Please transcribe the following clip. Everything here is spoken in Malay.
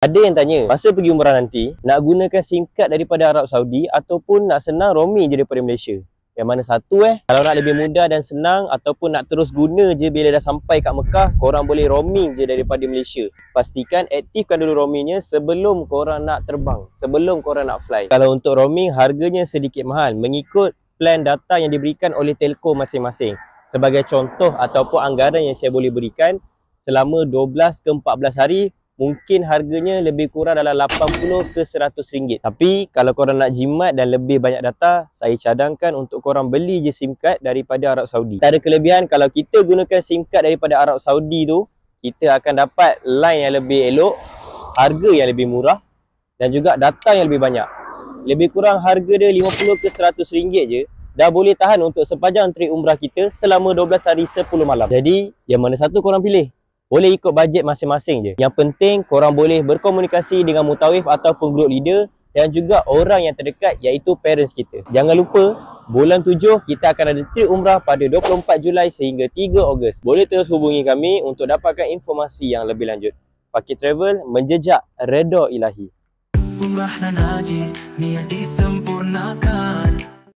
Ada yang tanya, masa pergi umrah nanti, nak gunakan SIM card daripada Arab Saudi ataupun nak senang roaming je daripada Malaysia? Yang mana satu Kalau nak lebih mudah dan senang ataupun nak terus guna je bila dah sampai kat Mekah, korang boleh roaming je daripada Malaysia. Pastikan aktifkan dulu roamingnya sebelum korang nak terbang, sebelum korang nak fly. Kalau untuk roaming, harganya sedikit mahal mengikut plan data yang diberikan oleh telco masing-masing. Sebagai contoh ataupun anggaran yang saya boleh berikan, selama 12 ke 14 hari, mungkin harganya lebih kurang dalam 80 ke 100 ringgit. Tapi kalau korang nak jimat dan lebih banyak data, saya cadangkan untuk korang beli je SIM card daripada Arab Saudi. Tak ada kelebihan kalau kita gunakan SIM card daripada Arab Saudi tu, kita akan dapat line yang lebih elok, harga yang lebih murah dan juga data yang lebih banyak. Lebih kurang harga dia 50 ke 100 ringgit je, dah boleh tahan untuk sepanjang trip umrah kita selama 12 hari 10 malam. Jadi, yang mana satu korang pilih? Boleh ikut bajet masing-masing je. Yang penting korang boleh berkomunikasi dengan mutawif ataupun group leader dan juga orang yang terdekat iaitu parents kita. Jangan lupa, bulan 7 kita akan ada trip umrah pada 24 Julai sehingga 3 Ogos. Boleh terus hubungi kami untuk dapatkan informasi yang lebih lanjut. Fakir Travel, menjejak redha ilahi. Umrah dan haji niat disempurnakan.